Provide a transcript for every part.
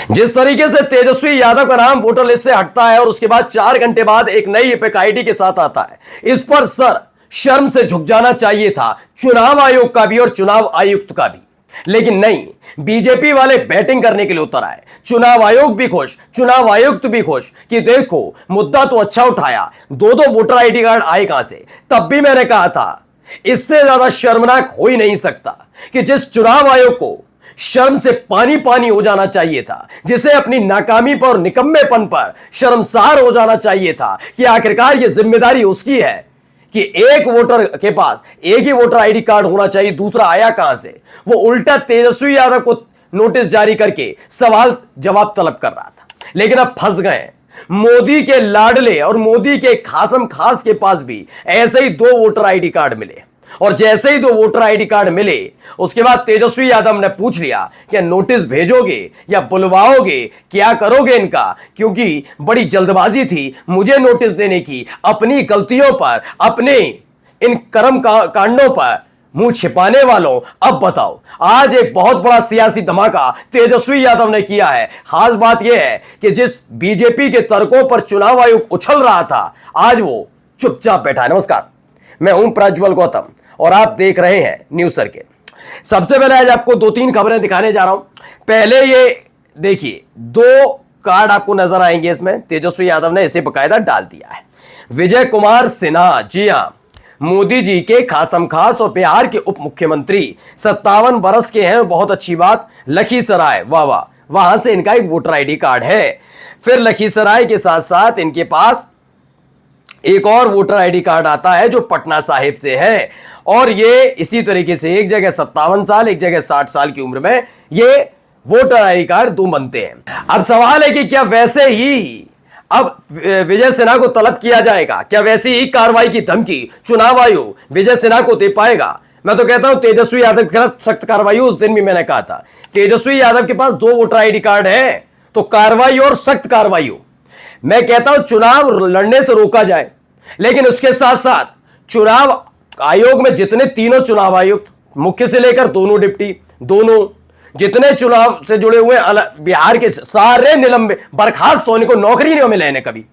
जिस तरीके से तेजस्वी यादव का नाम वोटर लिस्ट से हटता है और उसके बाद 4 घंटे बाद एक नई एपिक आईडी के साथ आता है, इस पर शर्म से झुक जाना चाहिए था चुनाव आयोग का भी और चुनाव आयुक्त का भी। लेकिन नहीं, बीजेपी वाले बैटिंग करने के लिए उतर आए। चुनाव आयोग भी खुश, चुनाव आयुक्त भी खुश कि देखो मुद्दा तो अच्छा उठाया, दो दो वोटर आईडी कार्ड आए कहां से। तब भी मैंने कहा था इससे ज्यादा शर्मनाक हो ही नहीं सकता कि जिस चुनाव आयोग को शर्म से पानी पानी हो जाना चाहिए था, जिसे अपनी नाकामी पर और निकम्मेपन पर शर्मसार हो जाना चाहिए था कि आखिरकार यह जिम्मेदारी उसकी है कि एक वोटर के पास एक ही वोटर आईडी कार्ड होना चाहिए, दूसरा आया कहां से। वो उल्टा तेजस्वी यादव को नोटिस जारी करके सवाल जवाब तलब कर रहा था। लेकिन अब फंस गए। मोदी के लाडले और मोदी के खासम खास के पास भी ऐसे ही 2 वोटर आईडी कार्ड मिले, और जैसे ही 2 वोटर आईडी कार्ड मिले उसके बाद तेजस्वी यादव ने पूछ लिया कि नोटिस भेजोगे या बुलवाओगे, क्या करोगे इनका, क्योंकि बड़ी जल्दबाजी थी मुझे नोटिस देने की, अपनी गलतियों पर, अपने इन कर्म कांडों पर मुंह छिपाने वालों। अब बताओ, आज एक बहुत बड़ा सियासी धमाका तेजस्वी यादव ने किया है। खास बात यह है कि जिस बीजेपी के तर्कों पर चुनाव आयोग उछल रहा था, आज वो चुपचाप बैठा है। नमस्कार, मैं हूं प्रज्वल गौतम और आप देख रहे हैं न्यूज सर्किट। सबसे पहले आज आपको 2-3 खबरें दिखाने जा रहा हूं। पहले ये देखिए, 2 कार्ड आपको नजर आएंगे। इसमें तेजस्वी यादव ने इसे बकायदा डाल दिया है। विजय कुमार सिन्हा, जी हां, मोदी जी के खासम खास और बिहार के उप मुख्यमंत्री, 57 बरस के हैं, बहुत अच्छी बात। लखीसराय, वाह वाह, वहां से इनका एक वोटर आईडी कार्ड है। फिर लखीसराय के साथ साथ इनके पास एक और वोटर आईडी कार्ड आता है जो पटना साहिब से है, और ये इसी तरीके से एक जगह 57 साल, एक जगह 60 साल की उम्र में ये वोटर आईडी कार्ड 2 बनते हैं। अब सवाल है कि क्या वैसे ही अब विजय सिन्हा को तलब किया जाएगा, क्या वैसी ही कार्रवाई की धमकी चुनाव आयोग विजय सिन्हा को दे पाएगा? मैं तो कहता हूं तेजस्वी यादव के खिलाफ सख्त कार्रवाई हो। उस दिन भी मैंने कहा था तेजस्वी यादव के पास 2 वोटर आईडी कार्ड है तो कार्रवाई और सख्त कार्रवाई हो। मैं कहता हूं चुनाव लड़ने से रोका जाए, लेकिन उसके साथ साथ चुनाव आयोग में जितने तीनों चुनाव आयुक्त, मुख्य से लेकर दोनों डिप्टी, दोनों जितने चुनाव से जुड़े हुए बिहार के सारे निलंबित, बर्खास्त होने को नौकरी नहीं मिले ने कभी।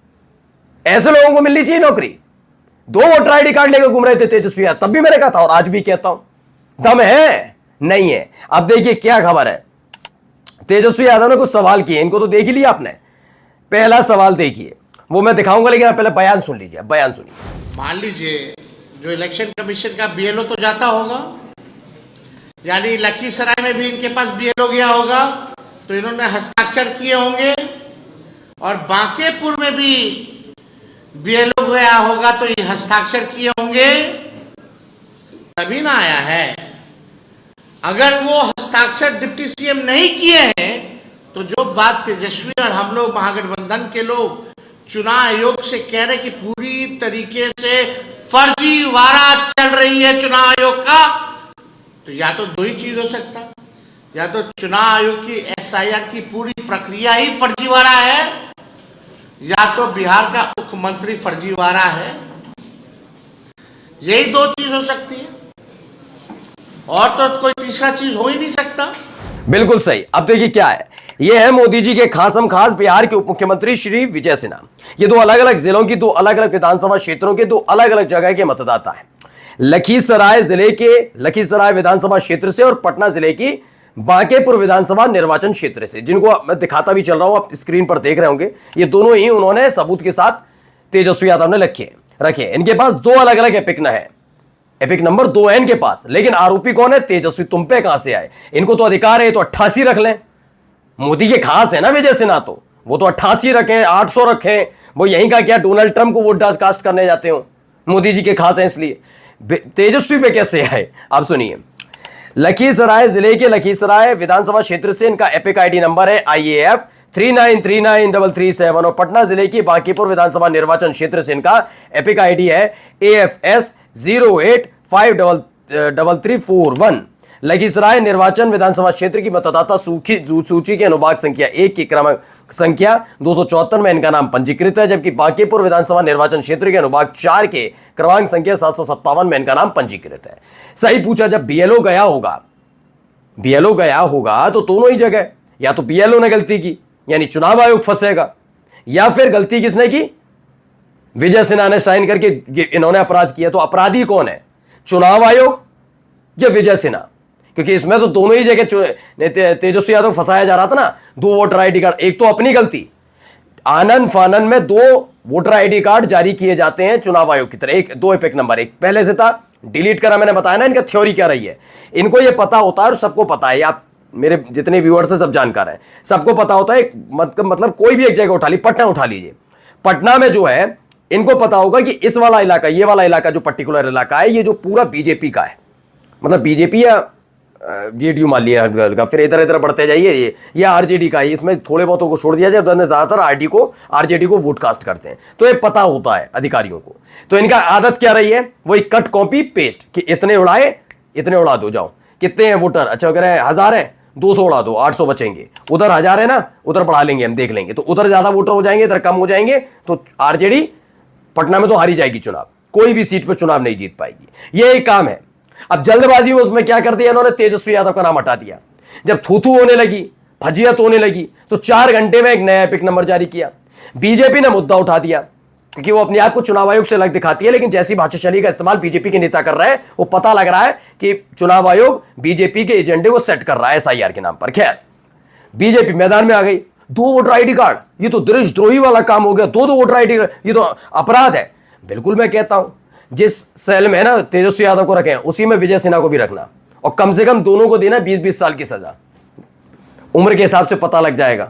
ऐसे लोगों को मिलनी चाहिए नौकरी। 2 वोटर आईडी कार्ड लेकर घूम रहे थे तेजस्वी यादव, तब भी मैंने कहा था और आज भी कहता हूं। दम है नहीं है। अब देखिए क्या खबर है। तेजस्वी यादव ने कुछ सवाल किए, इनको तो देख ही लिया आपने। पहला सवाल देखिए, वो मैं दिखाऊंगा, लेकिन आप पहले बयान सुन लीजिए। बयान सुनिए। मान लीजिए जो इलेक्शन कमीशन का बीएलओ तो जाता होगा, यानी लखीसराय में भी इनके पास बीएलओ गया होगा तो इन्होंने हस्ताक्षर किए होंगे, और बांकेपुर में भी बीएलओ गया होगा तो ये हस्ताक्षर किए होंगे, तभी ना आया है। अगर वो हस्ताक्षर डिप्टी सीएम नहीं किए हैं तो जो बात तेजस्वी और हम लोग महागठबंधन के लोग चुनाव आयोग से कह रहे कि पूरी तरीके से फर्जीवाड़ा चल रही है चुनाव आयोग का, तो या तो 2 ही चीज हो सकता, या तो चुनाव आयोग की एसआईआर की पूरी प्रक्रिया ही फर्जीवाड़ा है, या तो बिहार का मुख्यमंत्री फर्जीवाड़ा है। यही 2 चीज हो सकती है, और तो कोई तीसरा चीज हो ही नहीं सकता। बिल्कुल सही। अब देखिए क्या है, यह है मोदी जी के खासम खास बिहार के उप मुख्यमंत्री श्री विजय सिन्हा। ये 2 अलग अलग जिलों की, 2 अलग अलग विधानसभा क्षेत्रों के, 2 अलग अलग जगह के मतदाता हैं। लखीसराय जिले के लखीसराय विधानसभा क्षेत्र से और पटना जिले की बांकेपुर विधानसभा निर्वाचन क्षेत्र से, जिनको मैं दिखाता भी चल रहा हूं, आप स्क्रीन पर देख रहे होंगे। ये दोनों ही उन्होंने सबूत के साथ तेजस्वी यादव ने रखे। इनके पास 2 अलग अलग एपिक नंबर 2 है इनके पास, लेकिन आरोपी कौन है? तेजस्वी। तुम पे कहां से आए? इनको तो अधिकार है तो 88 रख लें। मोदी के खास है ना विजय सिन्हा, तो वो तो 88 रखें, 800 रखें। वो यहीं का क्या डोनाल्ड ट्रंप को वोट कास्ट करने जाते हो? मोदी जी के खास हैं इसलिए। तेजस्वी पे कैसे आए आप सुनिए। लखीसराय जिले के लखीसराय विधानसभा क्षेत्र से इनका एपिक आईडी नंबर है IAF 39393337, और पटना जिले की बांकीपुर विधानसभा निर्वाचन क्षेत्र से इनका एपिक आईडी है AFS 08533341। लखीसराय निर्वाचन विधानसभा क्षेत्र की मतदाता सूची के अनुभाग संख्या 1 की क्रमांक संख्या 274 में इनका नाम पंजीकृत है, जबकि बांकीपुर विधानसभा निर्वाचन क्षेत्र के अनुभाग 4 के क्रमांक संख्या 757 में इनका नाम पंजीकृत है। सही पूछा, जब बीएलओ गया होगा तो दोनों ही जगह या तो बीएलओ ने गलती की यानी चुनाव आयोग फंसेगा, या फिर गलती किसने की? विजय सिन्हा ने साइन करके इन्होंने अपराध किया। तो अपराधी कौन है, चुनाव आयोग या विजय सिन्हा? क्योंकि इसमें तो दोनों ही जगह तेजस्वी यादव फंसाया जा रहा था ना। 2 वोटर आईडी कार्ड, एक तो अपनी गलती, आनन फानन में 2 वोटर आईडी कार्ड जारी किए जाते हैं चुनाव आयोग की तरफ। एक 2 एपिक नंबर, एक पहले से था, डिलीट करा। मैंने बताया ना इनका थ्योरी क्या रही है। इनको ये पता होता है और सबको पता है, आप मेरे जितने व्यूअर्स हैं सब जानकार हैं, सबको पता होता है। मतलब कोई भी एक जगह उठा ली, पटना उठा लीजिए, पटना में जो है इनको पता होगा कि इस वाला इलाका, ये वाला इलाका जो पर्टिकुलर इलाका है, ये जो पूरा बीजेपी का है, मतलब बीजेपी या जेडीयू मान लिया, फिर इधर इधर बढ़ते जाइए, ये आरजेडी का है, इसमें थोड़े बहुतों को छोड़ दिया जाए, ज्यादातर आरजेडी को वोट कास्ट करते हैं। तो ये पता होता है अधिकारियों को। तो इनका आदत क्या रही है, वही कट कॉपी पेस्ट, कि इतने उड़ाए इतने उड़ा दो, जाओ कितने हैं वोटर, अच्छा अगर 1000 है 200 उड़ा दो, 800 बचेंगे, उधर 1000 है ना, उधर बढ़ा लेंगे, हम देख लेंगे, तो उधर ज्यादा वोटर हो जाएंगे, इधर कम हो जाएंगे, तो आरजेडी पटना में तो हारी जाएगी चुनाव, कोई भी सीट पर चुनाव नहीं जीत पाएगी। ये एक काम है। अब जल्दबाजी में उसमें क्या कर दिया इन्होंने, तेजस्वी यादव का नाम हटा दिया। जब थूथू होने लगी, फजियत होने लगी, तो 4 घंटे में एक नया एपिक नंबर जारी किया। बीजेपी ने मुद्दा उठा दिया, क्योंकि वो अपने आप को चुनाव आयोग से अलग दिखाती है, लेकिन जैसी भाषाशैली का इस्तेमाल बीजेपी के नेता कर रहे हैं, वो पता लग रहा है कि चुनाव आयोग बीजेपी के एजेंडे को सेट कर रहा है एसआईआर के नाम पर। खैर, बीजेपी मैदान में आ गई। 2 वोटर आईडी कार्ड, ये तो देशद्रोही वाला काम हो गया। 2 वोटर आईडी कार्ड, ये तो अपराध है। बिल्कुल, मैं कहता हूं जिस सेल में ना तेजस्वी यादव को रखें, उसी में विजय सिन्हा को भी रखना, और कम से कम दोनों को देना 20-20 साल की सजा। उम्र के हिसाब से पता लग जाएगा,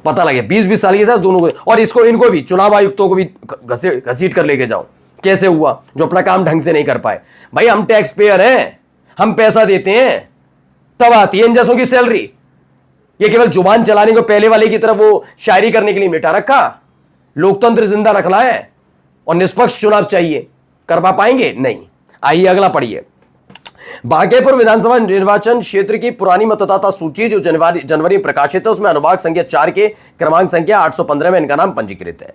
पता लगे 20-20 साल की सजा दोनों को। और इसको, इनको भी, चुनाव आयुक्तों को भी घसीट कर लेके जाओ। कैसे हुआ, जो अपना काम ढंग से नहीं कर पाए। भाई हम टैक्स पेयर हैं, हम पैसा देते हैं, तब आती है इन जैसों की सैलरी। ये केवल जुबान चलाने को, पहले वाले की तरफ वो शायरी करने के लिए मिटा रखा। लोकतंत्र जिंदा रखना है और निष्पक्ष चुनाव चाहिए, करवा पाएंगे? नहीं। आइए अगला पढ़िए। बांकेपुर विधानसभा निर्वाचन क्षेत्र की पुरानी मतदाता सूची जो जनवरी में प्रकाशित है, उसमें अनुभाग संख्या 4 के क्रमांक संख्या 815 में इनका नाम पंजीकृत है।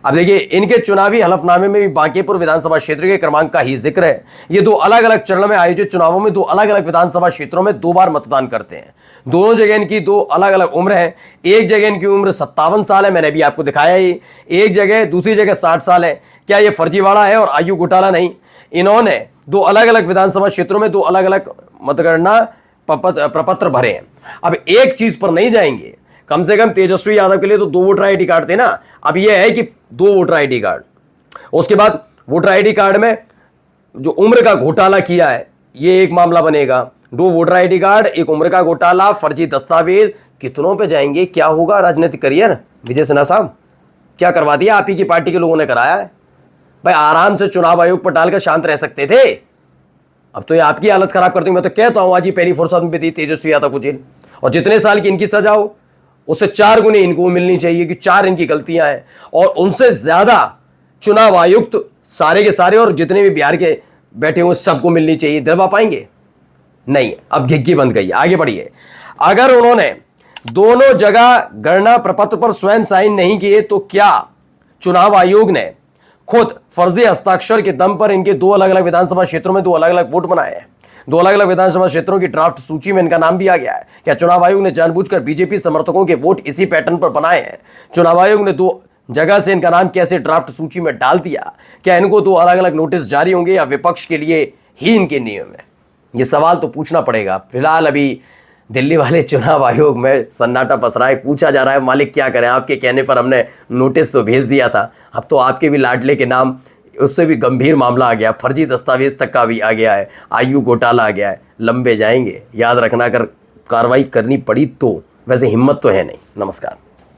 अब देखिए, इनके चुनावी हलफनामे में भी बांकेपुर विधानसभा क्षेत्र के क्रमांक का ही जिक्र है। ये 2 अलग अलग चरणों में आयोजित चुनावों में 2 अलग अलग विधानसभा क्षेत्रों में 2 बार मतदान करते हैं। दोनों जगह इनकी 2 अलग अलग उम्र है। एक जगह इनकी उम्र 57 साल है, मैंने भी आपको दिखाया ही। एक जगह, दूसरी जगह 60 साल है। क्या ये फर्जीवाड़ा है और आयु घोटाला नहीं? इन्होंने 2 अलग अलग विधानसभा क्षेत्रों में 2 अलग अलग मतगणना प्रपत्र भरे हैं। अब एक चीज पर नहीं जाएंगे, कम से कम तेजस्वी यादव के लिए तो 2 वोटर आईडी कार्ड थे ना। अब यह है कि 2 वोटर आईडी कार्ड, उसके बाद वोटर आईडी कार्ड में जो उम्र का घोटाला किया है, ये एक मामला बनेगा। 2 वोटर आईडी कार्ड, एक उम्र का घोटाला, फर्जी दस्तावेज, कितनों पे जाएंगे? क्या होगा राजनीतिक करियर विजय सिन्हा साहब? क्या करवा दिया? आप ही की पार्टी के लोगों ने कराया है। भाई आराम से चुनाव आयोग पर डालकर शांत रह सकते थे, अब तो ये आपकी हालत खराब कर दी। मैं तो कहता हूं आज ही पहली फुर्सत में दी तेजस्वी यादव को जेल, और जितने साल की इनकी सजा हो उससे 4 गुने इनको मिलनी चाहिए, कि 4 इनकी गलतियां हैं। और उनसे ज्यादा चुनाव आयुक्त सारे के सारे और जितने भी बिहार के बैठे हुए सबको मिलनी चाहिए। दिलवा पाएंगे? नहीं। अब घिग्गी बंद गई। आगे बढ़िए। अगर उन्होंने दोनों जगह गणना प्रपत्र पर स्वयं साइन नहीं किए, तो क्या चुनाव आयोग ने खुद फर्जी हस्ताक्षर के दम पर इनके 2 अलग अलग विधानसभा क्षेत्रों में 2 अलग अलग वोट बनाए हैं? 2 अलग अलग विधानसभा क्षेत्रों की ड्राफ्ट सूची में इनका नाम भी आ गया है। क्या चुनाव आयोग ने जानबूझकर बीजेपी समर्थकों के वोट इसी पैटर्न पर बनाए हैं? चुनाव आयोग ने 2 जगह से इनका नाम कैसे ड्राफ्ट सूची में डाल दिया? क्या इनको 2 अलग अलग नोटिस जारी होंगे या विपक्ष के लिए ही इनके नियम है? ये सवाल तो पूछना पड़ेगा। फिलहाल अभी दिल्ली वाले चुनाव आयोग में सन्नाटा पस रहा है। पूछा जा रहा है मालिक क्या करें, आपके कहने पर हमने नोटिस तो भेज दिया था, अब तो आपके भी लाडले के नाम, उससे भी गंभीर मामला आ गया, फर्जी दस्तावेज तक का भी आ गया है, आयु घोटाला आ गया है। लंबे जाएंगे, याद रखना। अगर कार्रवाई करनी पड़ी तो, वैसे हिम्मत तो है नहीं। नमस्कार।